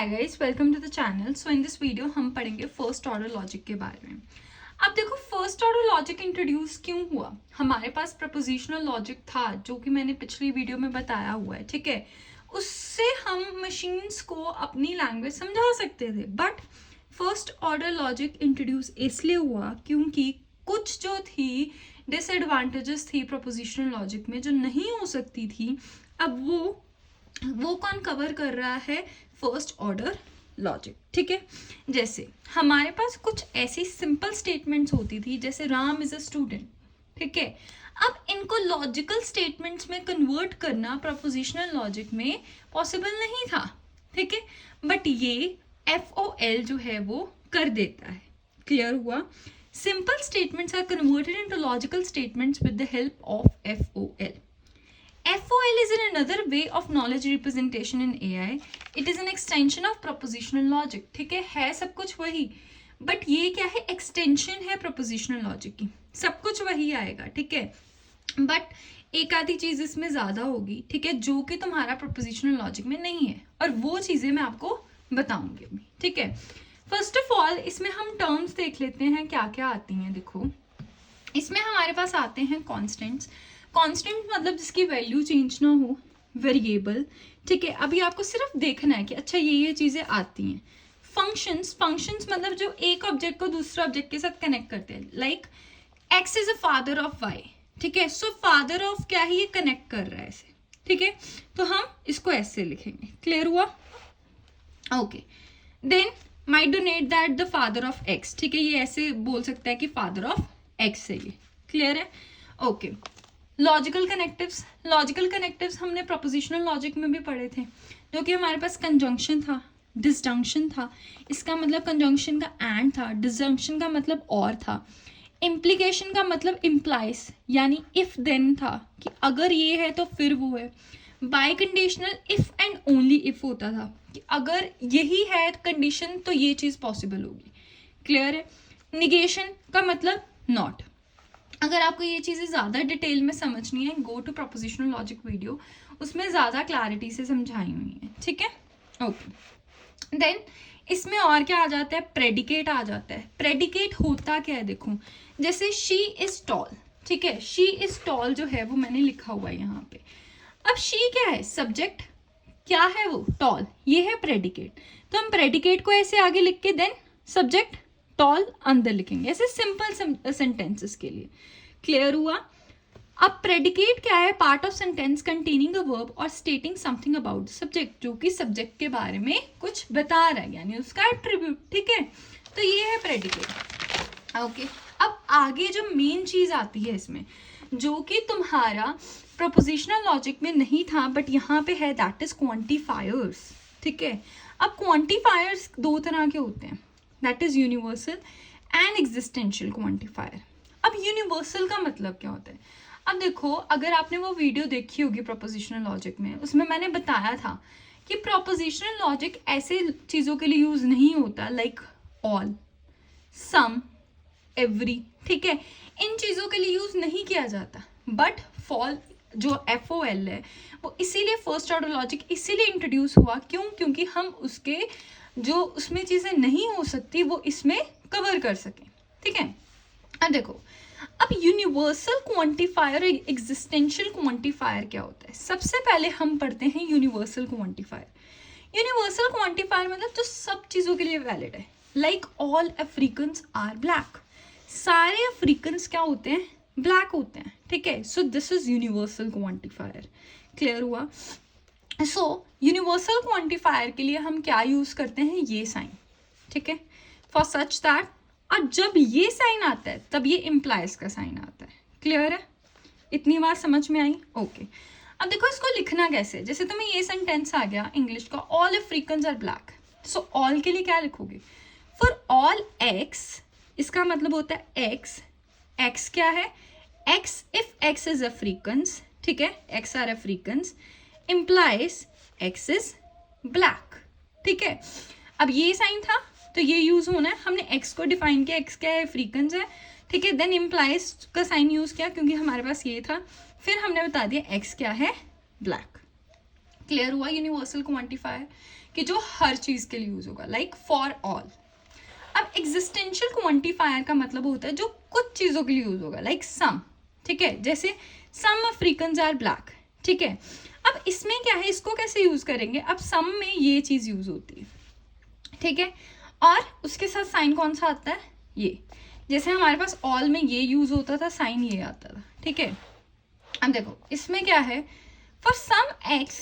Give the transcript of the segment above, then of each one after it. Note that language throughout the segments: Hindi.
Hi guys, welcome to the channel. So in this video हम पढ़ेंगे फर्स्ट ऑर्डर लॉजिक के बारे में। अब देखो, फर्स्ट ऑर्डर लॉजिक इंट्रोड्यूस क्यों हुआ। हमारे पास प्रपोजिशनल लॉजिक था जो कि मैंने पिछली वीडियो में बताया हुआ है, ठीक है। उससे हम मशीन्स को अपनी लैंग्वेज समझा सकते थे, but first order logic introduce इसलिए हुआ क्योंकि कुछ जो थी डिसएडवांटेजेस थी प्रपोजिशनल लॉजिक में जो नहीं हो सकती थी, अब वो कौन कवर कर रहा है, फर्स्ट ऑर्डर लॉजिक, ठीक है। जैसे हमारे पास कुछ ऐसी सिंपल स्टेटमेंट्स होती थी, जैसे राम इज अ स्टूडेंट, ठीक है। अब इनको लॉजिकल स्टेटमेंट्स में कन्वर्ट करना प्रपोजिशनल लॉजिक में पॉसिबल नहीं था, ठीक है, बट ये FOL जो है वो कर देता है। क्लियर हुआ। Simple statements are converted into logical statements with the help of FOL. FOL is in another way of knowledge representation in AI. It is an extension of propositional logic. ठीक है सब कुछ वही, बट ये क्या है, एक्सटेंशन है propositional logic की। सब कुछ वही आएगा, ठीक है, बट एक आधी चीज इसमें ज्यादा होगी, ठीक है, जो कि तुम्हारा propositional logic में नहीं है, और वो चीजें मैं आपको बताऊंगी अभी, ठीक है। फर्स्ट ऑफ ऑल इसमें हम टर्म्स देख लेते हैं क्या क्या आती हैं। देखो, इसमें हमारे पास आते हैं कॉन्स्टेंट्स। कांस्टेंट मतलब जिसकी वैल्यू चेंज ना हो, वेरिएबल, ठीक है। अभी आपको सिर्फ देखना है कि अच्छा ये चीजें आती हैं। फंक्शंस मतलब जो एक ऑब्जेक्ट को दूसरे ऑब्जेक्ट के साथ कनेक्ट करते हैं, like x is a father of y, ठीक है। सो फादर ऑफ क्या है, ये कनेक्ट कर रहा है ऐसे, ठीक है, तो हम इसको ऐसे लिखेंगे। क्लियर हुआ। Okay, then my donate that the father of x, ठीक है, ये ऐसे बोल सकता है कि फादर ऑफ एक्स है ये। क्लियर है। ओके, लॉजिकल कनेक्टिव्स हमने प्रोपोजिशनल लॉजिक में भी पढ़े थे, जो कि हमारे पास कंजंक्शन था, डिसजंक्शन था। इसका मतलब कंजंक्शन का एंड था, डिसजंक्शन का मतलब और था। इम्प्लीकेशन का मतलब इम्प्लाइज, यानी इफ देन था कि अगर ये है तो फिर वो है। Bye conditional if and only if होता था कि अगर यही है कंडीशन तो ये चीज़ पॉसिबल होगी। क्लियर है। निगेशन का मतलब नॉट। अगर आपको ये चीज़ें ज़्यादा डिटेल में समझनी है, go to propositional logic video, उसमें ज़्यादा क्लैरिटी से समझाई हुई है, ठीक है। ओके, देन इसमें और क्या आ जाता है, प्रेडिकेट आ जाता है। प्रेडिकेट होता क्या है, देखो, जैसे शी इज टॉल, ठीक है, शी इज टॉल जो है वो मैंने लिखा हुआ है यहाँ पे। अब शी क्या है, सब्जेक्ट, क्या है वो, टॉल, ये है प्रेडिकेट। तो हम प्रेडिकेट को ऐसे आगे लिख के देन सब्जेक्ट टॉल अंदर लिखेंगे, ऐसे सिंपल सेंटेंसेस के लिए। क्लियर हुआ। अब प्रेडिकेट क्या है, part of sentence containing a verb और स्टेटिंग समथिंग अबाउट सब्जेक्ट, जो कि सब्जेक्ट के बारे में कुछ बता रहा है, यानी उसका एट्रीब्यूट, ठीक है। तो ये है प्रेडिकेट। ओके, अब आगे जो मेन चीज आती है इसमें, जो कि तुम्हारा प्रोपोजिशनल लॉजिक में नहीं था बट यहाँ पे है, दैट इज क्वांटिफायर्स, ठीक है। अब क्वांटिफायर्स दो तरह के होते हैं, that is universal and existential quantifier. अब यूनिवर्सल का मतलब क्या होता है। अब देखो, अगर आपने वो वीडियो देखी होगी प्रोपोजिशनल लॉजिक में, उसमें मैंने बताया था कि प्रोपोजिशनल लॉजिक ऐसे चीज़ों के लिए यूज नहीं होता, लाइक ऑल, सम, एवरी, ठीक है, इन चीज़ों के लिए यूज नहीं किया जाता। बट फॉल जो FOL है वो इसीलिए फर्स्ट ऑर्डर लॉजिक इसीलिए इंट्रोड्यूस हुआ, क्योंकि हम उसके जो उसमें चीज़ें नहीं हो सकती वो इसमें कवर कर सकें, ठीक है। अब देखो, अब यूनिवर्सल क्वांटिफायर और एग्जिस्टेंशियल क्वांटिफायर क्या होता है। सबसे पहले हम पढ़ते हैं यूनिवर्सल क्वांटिफायर। यूनिवर्सल क्वांटिफायर मतलब जो सब चीज़ों के लिए वैलिड है, like all Africans are black, सारे अफ्रीकन्स क्या होते हैं, ब्लैक होते हैं, ठीक है। So this is universal quantifier. Clear हुआ। सो यूनिवर्सल क्वांटिफायर के लिए हम क्या यूज करते हैं, ये साइन, ठीक है, फॉर सच दैट, और जब ये साइन आता है तब ये इम्प्लाइज का साइन आता है। क्लियर है, इतनी बार समझ में आई। ओके, अब देखो इसको लिखना कैसे। जैसे तुम्हें ये सेंटेंस आ गया इंग्लिश का, all Africans are black, so all के लिए क्या लिखोगे, फॉर ऑल एक्स, इसका मतलब होता है एक्स, एक्स क्या है, x if x is Africans, ठीक है, x are Africans, implies x is black, ठीक है। अब ये साइन था तो ये यूज होना है, हमने एक्स को डिफाइन किया, एक्स क्या है, अफ्रीकन्स है, ठीक है। देन इम्प्लाइज का साइन यूज किया क्योंकि हमारे पास ये था, फिर हमने बता दिया एक्स क्या है, ब्लैक। क्लियर हुआ यूनिवर्सल क्वांटिफायर। कि जो हर चीज़ के लिए यूज़ होगा, लाइक फॉर ऑल। अब एग्जिस्टेंशियल क्वांटिफायर का मतलब होता है जो कुछ चीज़ों के लिए यूज़ होगा, लाइक सम, ठीक है, जैसे सम अफ्रीकन्स आर ब्लैक, ठीक है। अब इसमें क्या है, इसको कैसे यूज़ करेंगे, अब सम में ये चीज़ यूज़ होती है, ठीक है, और उसके साथ साइन कौन सा आता है, ये, जैसे हमारे पास ऑल में ये यूज़ होता था, साइन ये आता था, ठीक है। अब देखो इसमें क्या है, फॉर सम एक्स,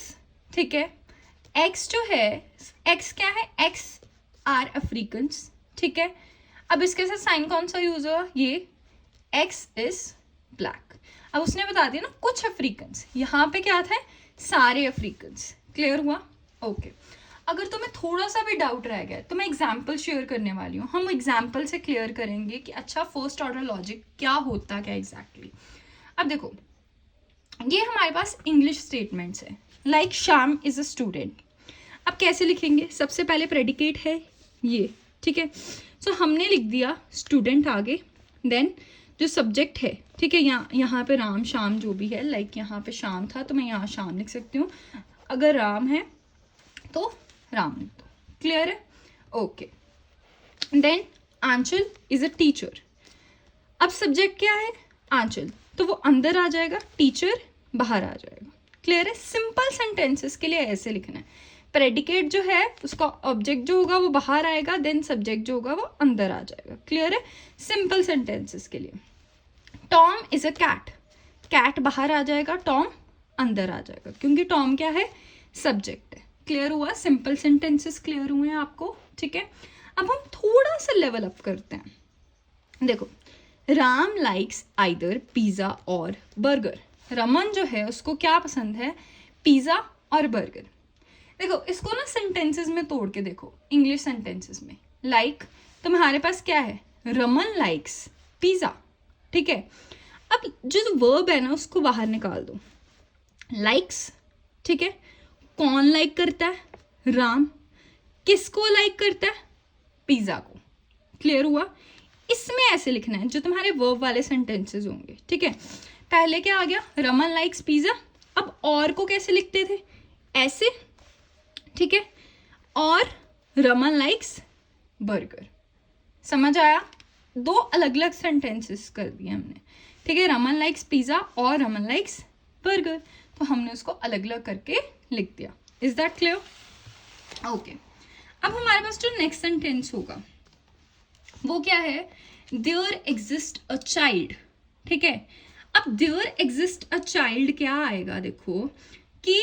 ठीक है, एक्स जो है, एक्स क्या है, एक्स आर अफ्रीकन्स, ठीक है। अब इसके साथ साइन कौन सा यूज हुआ, ये एक्स इज ब्लैक। अब उसने बता दिया ना कुछ अफ्रीकन्स, यहाँ पे क्या था, सारे अफ्रीकन्स। क्लियर हुआ, ओके। अगर तुम्हें थोड़ा सा भी डाउट रह गया तो मैं एग्जाम्पल शेयर करने वाली हूँ, हम एग्जाम्पल से क्लियर करेंगे कि अच्छा फर्स्ट ऑर्डर लॉजिक क्या होता क्या एग्जैक्टली। अब देखो ये हमारे पास इंग्लिश स्टेटमेंट्स है, like Shyam is a student. अब कैसे लिखेंगे, सबसे पहले प्रेडिकेट है ये, ठीक है, सो हमने लिख दिया स्टूडेंट आगे, देन जो सब्जेक्ट है, ठीक है, यहाँ पे राम श्याम जो भी है, लाइक यहाँ पे श्याम था तो मैं यहाँ श्याम लिख सकती हूँ, अगर राम है तो राम लिख दो। क्लियर है, okay. Then Aanchal is a teacher. अब सब्जेक्ट क्या है, आंचल, तो वो अंदर आ जाएगा, टीचर बाहर आ जाएगा। क्लियर है, सिंपल सेंटेंसेस के लिए ऐसे लिखना है, प्रेडिकेट जो है उसका ऑब्जेक्ट जो होगा वो बाहर आएगा, देन सब्जेक्ट जो होगा वो अंदर आ जाएगा। क्लियर है, सिंपल सेंटेंसेस के लिए। Tom is a cat, cat बाहर आ जाएगा, टॉम अंदर आ जाएगा, क्योंकि टॉम क्या है, सब्जेक्ट है। क्लियर हुआ, सिंपल सेंटेंसेस क्लियर हुए हैं आपको, ठीक है। अब हम थोड़ा सा लेवल अप करते हैं, देखो राम लाइक्स आइदर पिज़्ज़ा और बर्गर। रमन जो है उसको क्या पसंद है, पिज़्ज़ा और बर्गर। देखो इसको ना सेंटेंसेस में तोड़ के देखो, इंग्लिश सेंटेंसेस में, लाइक तुम्हारे पास क्या है, रमन लाइक्स पिज़्ज़ा, ठीक है। अब जो वर्ब है ना उसको बाहर निकाल दो, लाइक्स, ठीक है, कौन लाइक करता है, राम, किसको लाइक करता है, पिज़्ज़ा को। क्लियर हुआ, इसमें ऐसे लिखना है जो तुम्हारे वर्ब वाले सेंटेंसेस होंगे, ठीक है। पहले क्या आ गया, रमन लाइक्स पिज़्ज़ा, अब और को कैसे लिखते थे, ऐसे, ठीक है, और रमन लाइक्स बर्गर। समझ आया, दो अलग अलग सेंटेंसेस कर दिए हमने, ठीक है, रमन लाइक्स पिज़्ज़ा और रमन लाइक्स बर्गर, तो हमने उसको अलग अलग करके लिख दिया। Is that clear, okay. अब हमारे पास जो नेक्स्ट सेंटेंस होगा वो क्या है, देयर एग्जिस्ट अ चाइल्ड, ठीक है। अब देयर एग्जिस्ट अ चाइल्ड क्या आएगा, देखो कि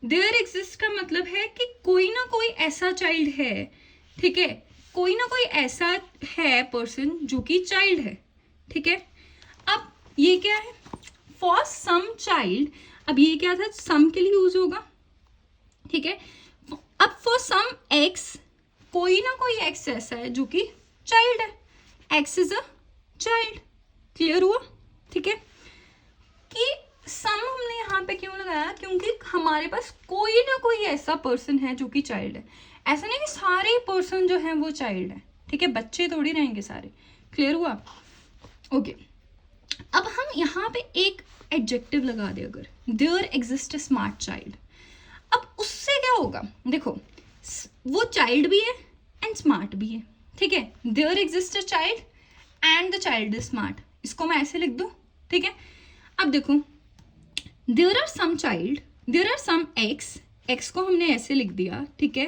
देयर एग्जिस्ट का मतलब है कि कोई ना कोई ऐसा चाइल्ड है, ठीक है, कोई ना कोई ऐसा है पर्सन जो कि चाइल्ड है, ठीक है। अब ये क्या है, फॉर सम चाइल्ड, अब ये क्या था, सम के लिए यूज होगा, ठीक है। अब फॉर सम एक्स, कोई ना कोई एक्स ऐसा है जो कि चाइल्ड है, x is a child. Clear हुआ, ठीक है, कि सम हमने यहाँ पे क्यों लगाया, क्योंकि हमारे पास कोई ना कोई ऐसा पर्सन है जो कि चाइल्ड है, ऐसा नहीं कि सारे पर्सन जो हैं वो चाइल्ड है, ठीक है, बच्चे थोड़ी रहेंगे सारे। क्लियर हुआ, ओके। अब हम यहाँ पे एक एडजेक्टिव लगा दे, अगर there exist a smart child, अब उससे क्या होगा, देखो वो चाइल्ड भी है एंड स्मार्ट भी है, ठीक है, there exist a child and the child is smart, इसको मैं ऐसे लिख दूं, ठीक है। अब देखो there are some child, there are some x, x को हमने ऐसे लिख दिया, ठीक है।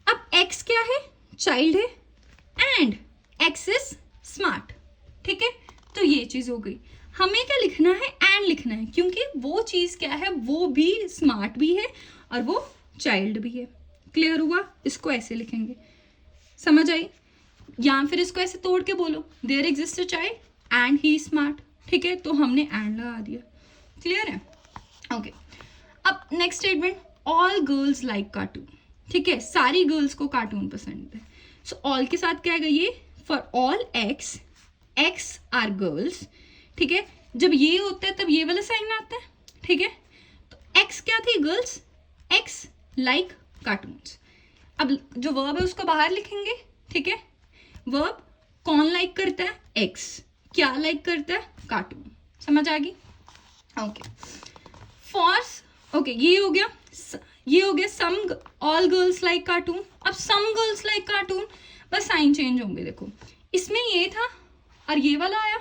अब एक्स क्या है, चाइल्ड है एंड एक्स इज स्मार्ट, ठीक है, तो ये चीज हो गई। हमें क्या लिखना है, एंड लिखना है, क्योंकि वो चीज क्या है, वो भी स्मार्ट भी है और वो चाइल्ड भी है। क्लियर हुआ, इसको ऐसे लिखेंगे, समझ आई, या फिर इसको ऐसे तोड़ के बोलो, there exist a child and he smart, ठीक है, तो हमने एंड लगा दिया। क्लियर है, ओके। अब next statement, all girls like cartoon, ठीक है, सारी गर्ल्स को कार्टून पसंद है, सो ऑल के साथ क्या है ये, for all x, x are girls, ठीक है, जब ये होता है तब ये वाला साइन आता है, ठीक है, तो एक्स क्या थी, गर्ल्स, एक्स लाइक कार्टून्स। अब जो वर्ब है उसको बाहर लिखेंगे, ठीक है, वर्ब कौन लाइक करता है, एक्स, क्या लाइक करता है, कार्टून। समझ आ गई, ओके। फॉर, ओके, ये हो गया, ये हो गया some all girls like cartoon. अब सम गर्ल्स लाइक कार्टून, बस साइन चेंज होंगे. देखो इसमें ये था और ये वाला आया.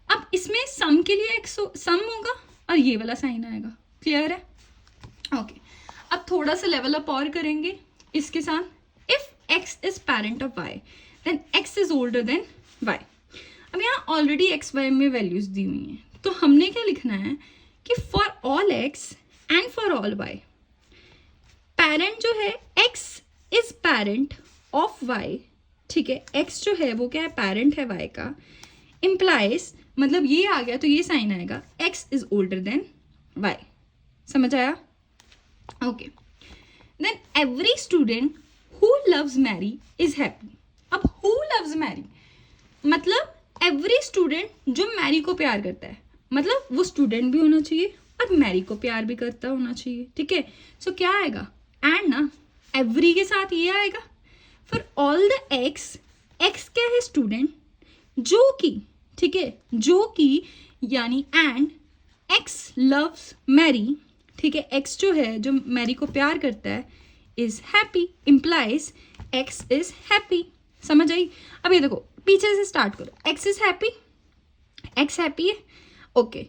अब इसमें सम के लिए सम होगा और ये वाला साइन आएगा. क्लियर है? ओके. अब थोड़ा सा लेवल अप और करेंगे इसके साथ. If x is parent of y then x is older than y. अब यहाँ ऑलरेडी एक्स वाई में वैल्यूज दी हुई हैं, तो हमने क्या लिखना है कि for all x and for all y, parent जो है x is parent of y. ठीक है, एक्स जो है वो क्या है, पेरेंट है वाई का. इम्प्लाइज मतलब ये आ गया तो ये साइन आएगा x is older than y. समझ आया? Okay. Then every student who loves Mary is happy. अब हु लव्स मैरी मतलब एवरी स्टूडेंट जो मैरी को प्यार करता है, मतलब वो स्टूडेंट भी होना चाहिए और मैरी को प्यार भी करता होना चाहिए. ठीक है, सो क्या आएगा, एंड ना एवरी के साथ ये आएगा. For all the x, x क्या है, स्टूडेंट जो कि, ठीक है, जो कि यानी एंड एक्स लव्स मैरी. ठीक है, एक्स जो है जो मैरी को प्यार करता है is happy. Implies x is happy. समझ आई? अब ये देखो पीछे से स्टार्ट करो. X is happy, x happy है. Okay.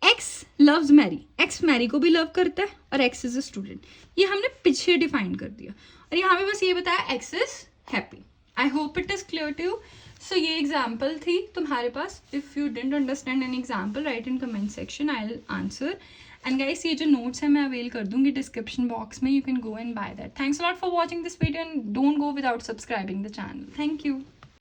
X loves Mary, x Mary को भी लव करता है और एक्स इज अ स्टूडेंट. ये हमने पीछे डिफाइन कर दिया और यहाँ पे बस ये बताया x is happy. I hope it is clear to you. So ये एग्जाम्पल थी तुम्हारे पास. If you didn't understand an example write in comment section, I will answer. And guys ये जो नोट्स है मैं अवेल कर दूंगी डिस्क्रिप्शन बॉक्स में. You can go and buy that. Thanks a lot for watching this video and don't go without subscribing the channel. Thank you.